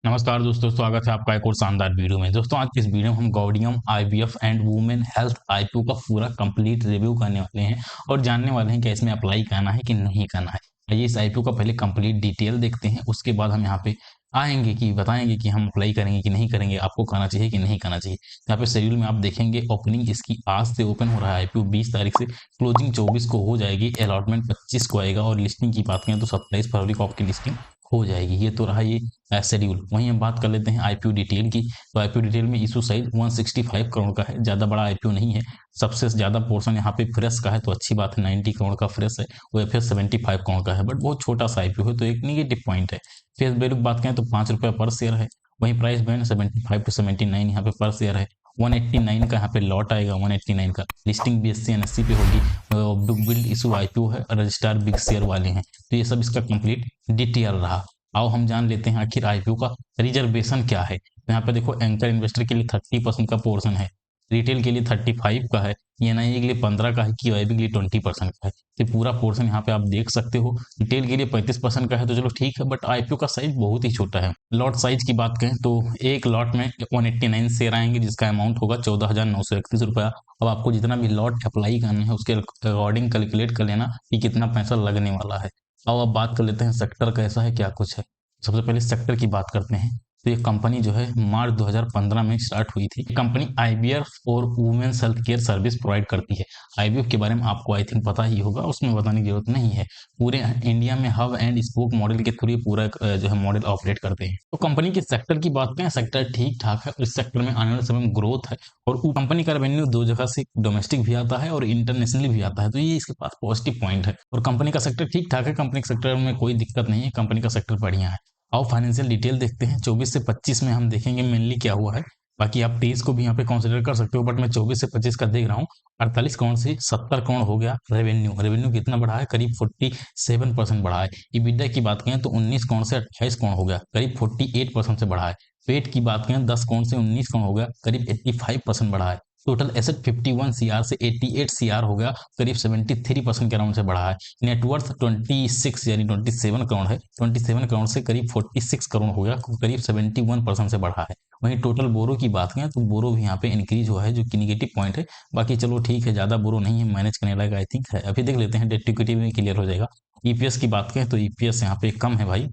नमस्कार दोस्तों, स्वागत है आपका एक और शानदार वीडियो में। दोस्तों, आज इस वीडियो में हम Gaudium IVF and women health IPO का पूरा कंप्लीट रिव्यू करने वाले हैं और जानने वाले हैं कि इसमें अप्लाई करना है कि नहीं करना है। आइए इस आईपीओ का पहले कंप्लीट डिटेल देखते हैं, उसके बाद हम यहाँ पे आएंगे कि बताएंगे कि हम अप्लाई करेंगे कि नहीं करेंगे, आपको करना चाहिए कि नहीं करना चाहिए। यहाँ पे शेड्यूल में आप देखेंगे, ओपनिंग इसकी आज से ओपन हो रहा है आईपीओ 20 तारीख से, क्लोजिंग 24 को हो जाएगी, अलॉटमेंट 25 को आएगा और लिस्टिंग की बात करें तो 27 फरवरी को आपकी लिस्टिंग हो जाएगी। ये तो रहा ये शेड्यूल। वहीं हम बात कर लेते हैं आईपीओ डिटेल की। तो आईपीओ डिटेल में इशू साइज 165 करोड़ का है, ज़्यादा बड़ा आईपीओ नहीं है। सबसे ज़्यादा पोर्शन यहाँ पे फ्रेश का है, तो अच्छी बात है, 90 करोड़ का फ्रेश है। वो फिर 75 करोड़ का है, बट बहुत छोटा सा आईपीओ है, तो एक निगेटिव पॉइंट है। फेस वैल्यू की बात करें तो ₹5 पर शेयर है। वहीं प्राइस बैंड 75 टू 79 यहाँ पे पर शेयर है। 189 का यहाँ पे लॉट आएगा, 189 का लिस्टिंग बीएससी एनएससी पे होगी। बुक बिल्ड इशू आईपीओ है, रजिस्ट्रार बिग शेयर वाले हैं। तो ये सब इसका कंप्लीट डिटेल रहा। आओ हम जान लेते हैं आखिर आईपीओ का रिजर्वेशन क्या है। तो यहाँ पे देखो, एंकर इन्वेस्टर के लिए 30% का पोर्शन है, रिटेल के लिए 35 का है, एनआईए के लिए 15 का है, क्यूआईबी के लिए 20% का है। तो पूरा पोर्शन यहाँ पे आप देख सकते हो। रिटेल के लिए 35% का है, तो चलो ठीक है, बट आईपीओ का साइज बहुत ही छोटा है। लॉट साइज की बात करें तो एक लॉट में 189 शेयर आएंगे, जिसका अमाउंट होगा 14,931 रुपया। अब आपको जितना भी लॉट अप्लाई करना है उसके अकॉर्डिंग कैलकुलेट कर लेना कि कितना पैसा लगने वाला है। अब बात कर लेते हैं सेक्टर कैसा है, क्या कुछ है। सबसे पहले सेक्टर की बात करते हैं। तो ये कंपनी जो है मार्च 2015 में स्टार्ट हुई थी। कंपनी आईवीएफ और women's health care service provide करती है। आईवीएफ के बारे में आपको आई थिंक पता ही होगा, उसमें बताने की जरूरत नहीं है। पूरे इंडिया में हब एंड स्पोक मॉडल के थ्रू पूरा जो है मॉडल ऑपरेट करते हैं। तो कंपनी के सेक्टर की बात करें, सेक्टर ठीक ठाक है और इस सेक्टर में आने वाले समय में ग्रोथ है। और कंपनी का रेवेन्यू दो जगह से डोमेस्टिक भी आता है और इंटरनेशनली भी आता है, तो ये इसके पास पॉजिटिव पॉइंट है। और कंपनी का सेक्टर ठीक ठाक है, कंपनी के सेक्टर में कोई दिक्कत नहीं है, कंपनी का सेक्टर बढ़िया है। आओ फाइनेंशियल डिटेल देखते हैं। 24 से 25 में हम देखेंगे मेनली क्या हुआ है। बाकी आप 23 को भी यहाँ पे कंसिडर कर सकते हो, बट मैं 24 से 25 का देख रहा हूँ। 48 करोड़ से 70 करोड़ हो गया रेवेन्यू। रेवेन्यू कितना बढ़ा है? करीब 47% बढ़ा है। EBITDA की बात करें तो 19 करोड़ से 28 करोड़ हो गया, करीब 48% से बढ़ा है। पेट की बात करें 10 करोड़ से 19 करोड़ हो गया, करीब 85% बढ़ा है। टोटल एसेट 51 सीआर से 88 सीआर हो गया, करीब 73% के अराउंड से बढ़ा है। नेटवर्थ 26 यानी 27 करोड़ है, 27 करोड़ से करीब 46 करोड़ हो गया, करीब 71% से बढ़ा है। वहीं टोटल बोरो की बात करें तो बोरो भी यहाँ पे इंक्रीज हुआ है, जो कि निगेटिव पॉइंट है। बाकी चलो ठीक है, ज़्यादा बोरो नहीं है, मैनेज करने लायक आई थिंक है। अभी देख लेते हैं, डेट इक्विटी में क्लियर हो जाएगा। ईपीएस की बात करें तो ईपीएस यहाँ पे कम है भाई।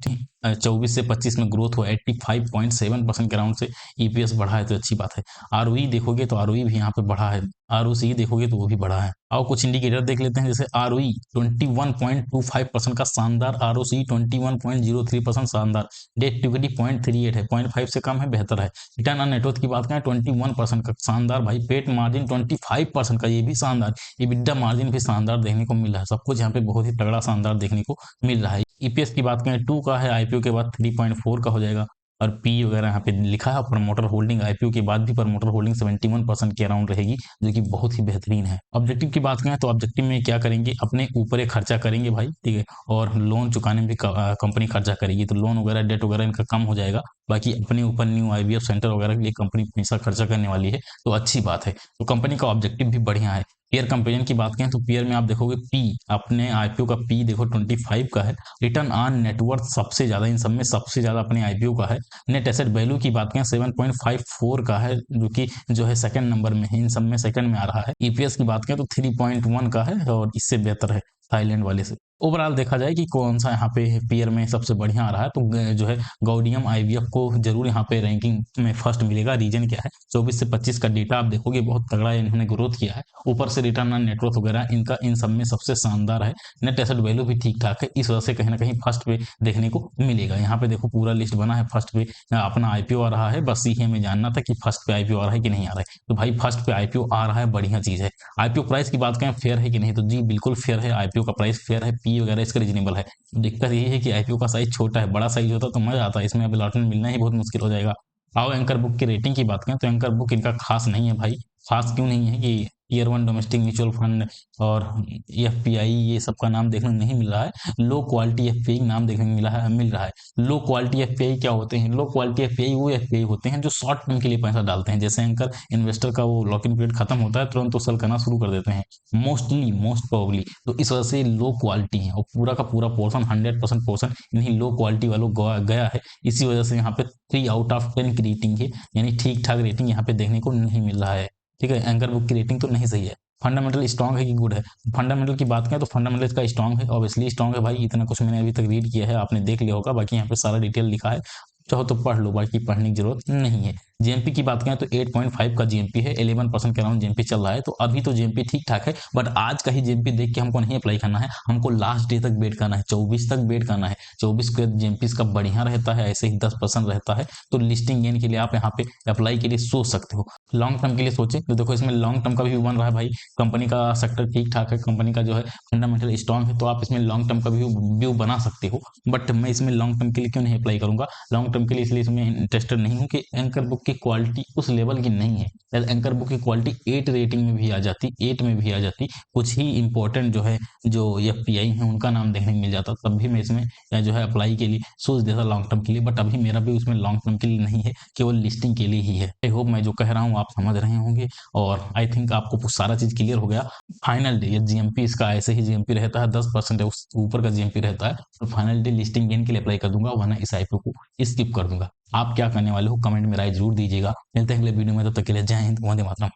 24 से 25 में ग्रोथ हुआ 85.7% के राउंड से ईपीएस बढ़ा है, तो अच्छी बात है। आरओई देखोगे तो आरओई भी यहाँ पे बढ़ा है, आरओसी देखोगे तो वो भी बढ़ा है। और कुछ इंडिकेटर देख लेते हैं, जैसे आरओई 21.25% का शानदार, आरओसी 21.03% शानदार, डेट इक्विटी 0.38 है, 0.5 से कम है, बेहतर है। रिटर्न ऑन नेटवर्थ की बात करें 21% का शानदार भाई, पेट मार्जिन 25% का, ये भी शानदार। EBITDA मार्जिन भी शानदार देखने को मिल रहा है, सब कुछ यहाँ पे बहुत ही तगड़ा शानदार देखने को मिल रहा है। ईपीएस की बात करें 2 का है, आईपीओ के बाद 3.4 का हो जाएगा। और पी वगैरह यहाँ पे लिखा है। प्रमोटर होल्डिंग आईपीओ के बाद भी प्रमोटर होल्डिंग 71% के अराउंड रहेगी, जो कि बहुत ही बेहतरीन है। ऑब्जेक्टिव की बात करें तो ऑब्जेक्टिव में क्या करेंगे, अपने ऊपर एक खर्चा करेंगे भाई, ठीक है। और लोन चुकाने में भी कंपनी खर्चा करेगी, तो लोन वगैरह डेट वगैरह इनका कम हो जाएगा। बाकी अपने ऊपर न्यू आईवीएफ सेंटर वगैरह के लिए कंपनी पैसा खर्चा करने वाली है, तो अच्छी बात है। तो कंपनी का ऑब्जेक्टिव भी बढ़िया है। पेयर कंपेरिजन की बात करें तो पेयर में आप देखोगे पी, अपने आईपीओ का पी देखो 25 का है। रिटर्न ऑन नेटवर्थ सबसे ज्यादा, इन सब में सबसे ज्यादा अपने आईपीओ का है। नेट एसेट वैल्यू की बात करें 7.54 का है, जो है सेकंड नंबर में है, इन सब में सेकंड में आ रहा है। ईपीएस की बात करें तो 3.1 का है, और इससे बेहतर है थाईलैंड वाले से। ओवरऑल देखा जाए कि कौन सा यहाँ पे पेयर में सबसे बढ़िया आ रहा है, तो जो है गॉडियम आईवीएफ को जरूर यहाँ पे रैंकिंग में फर्स्ट मिलेगा। रीजन क्या है, 24 से 25 का डेटा आप देखोगे, बहुत तगड़ा इन्होंने ग्रोथ किया है। ऊपर से रिटर्न ऑन नेटवर्थ वगैरह इनका इन सब में सबसे शानदार है। नेट एसेट वैल्यू भी ठीक ठाक है, इस वजह से कहीं ना कहीं फर्स्ट पे देखने को मिलेगा। यहाँ पे देखो पूरा लिस्ट बना है, फर्स्ट पे अपना आईपीओ आ रहा है। बस ये हमें जानना था कि फर्स्ट पे आईपीओ आ रहा है कि नहीं आ रहा है। तो भाई फर्स्ट पे आईपीओ आ रहा है, बढ़िया चीज है। आईपीओ प्राइस की बात करें फेयर है कि नहीं, तो जी बिल्कुल फेयर है। आईपीओ का प्राइस फेयर है, पी वगैरह इसका रीजनेबल है। दिक्कत ये है कि आईपीओ का साइज छोटा है, बड़ा साइज होता तो मजा आता है, इसमें अब अलॉटमेंट मिलना ही बहुत मुश्किल हो जाएगा। आओ एंकर बुक की रेटिंग की बात करें तो एंकर बुक इनका खास नहीं है भाई। खास क्यों नहीं है कि tier one domestic mutual fund और एफपीआई, ये सब का नाम देखने को नहीं मिल रहा है। लो क्वालिटी एफपीआई नाम देखने को मिल रहा है। लो क्वालिटी एफपीआई क्या होते हैं? लो क्वालिटी एफपीआई वो एफपीआई होते हैं जो शॉर्ट टर्म के लिए पैसा डालते हैं। जैसे एंकर इन्वेस्टर का वो लॉक इन पीरियड खत्म होता है, तुरंत तो सेल करना शुरू कर देते हैं, मोस्ट प्रोबेबली। तो इस वजह से लो क्वालिटी है, और पूरा का पूरा पोर्शन 100% पोर्शन इन्हीं लो क्वालिटी वालों गया है। इसी वजह से यहाँ पे 3/10 की रेटिंग है, यानी ठीक ठाक रेटिंग यहाँ पे देखने को नहीं मिल रहा है। ठीक है, एंकर बुक की रेटिंग तो नहीं सही है। फंडामेंटल स्ट्रांग है कि गुड है? फंडामेंटल की बात करें तो फंडामेंटल इसका स्ट्रांग है, ऑब्वियसली स्ट्रांग है भाई। इतना कुछ मैंने अभी तक रीड किया है, आपने देख लिया होगा। बाकी यहाँ पे सारा डिटेल लिखा है, चाहो तो पढ़ लो, बाकी पढ़ने की जरूरत नहीं है। जीएमपी की बात करें तो 8.5 का जीएमपी है, 11% के अराउंड जीएमपी चल रहा है, तो अभी तो जीएमपी ठीक ठाक है। बट आज का ही जीएमपी देख के हमको नहीं अप्लाई करना है, हमको लास्ट डे तक वेट करना है, 24 तक वेट करना है। 24 के जीएमपी का बढ़िया रहता है, ऐसे ही 10% रहता है, तो लिस्टिंग गेन के लिए आप यहाँ पे अप्लाई के लिए सोच सकते हो। लॉन्ग टर्म के लिए सोचे तो देखो इसमें लॉन्ग टर्म का भी बन रहा है भाई। कंपनी का सेक्टर ठीक ठाक है, कंपनी का जो है फंडामेंटल स्ट्रांग है, तो आप इसमें लॉन्ग टर्म का व्यू बना सकते हो। बट मैं इसमें लॉन्ग टर्म के लिए क्यों नहीं अप्लाई करूंगा? लॉन्ग टर्म के लिए इसलिए इसमें इंटरेस्टेड नहीं हूँ कि एंकर बुक की क्वालिटी उस लेवल की नहीं है। शायद एंकर बुक की क्वालिटी 8 रेटिंग में भी आ जाती, 8 में भी आ जाती, कुछ ही इंपॉर्टेंट जो है जो एफपीआई है उनका नाम देखने को मिल जाता, तब भी मैं इसमें जो है अप्लाई के लिए सोच देता लॉन्ग टर्म के लिए। बट अभी मेरा भी उसमें लॉन्ग टर्म के लिए नहीं है, केवल लिस्टिंग के लिए ही है। आई होप मैं जो कह रहा हूँ आप समझ रहे होंगे, और आई थिंक आपको सारा चीज क्लियर हो गया। फाइनल डे जीएमपी इसका ऐसे ही जीएमपी रहता है, 10% है उस ऊपर का जीएमपी रहता है, तो फाइनल डे लिस्टिंग गेन के लिए अप्लाई कर दूंगा, वरना इस आईपीओ को स्किप कर दूंगा। आप क्या करने वाले हो कमेंट में राय जरूर दीजिएगा। मिलते हैं अगले वीडियो में, तब तक के लिए जय हिंद, वंदे मातरम।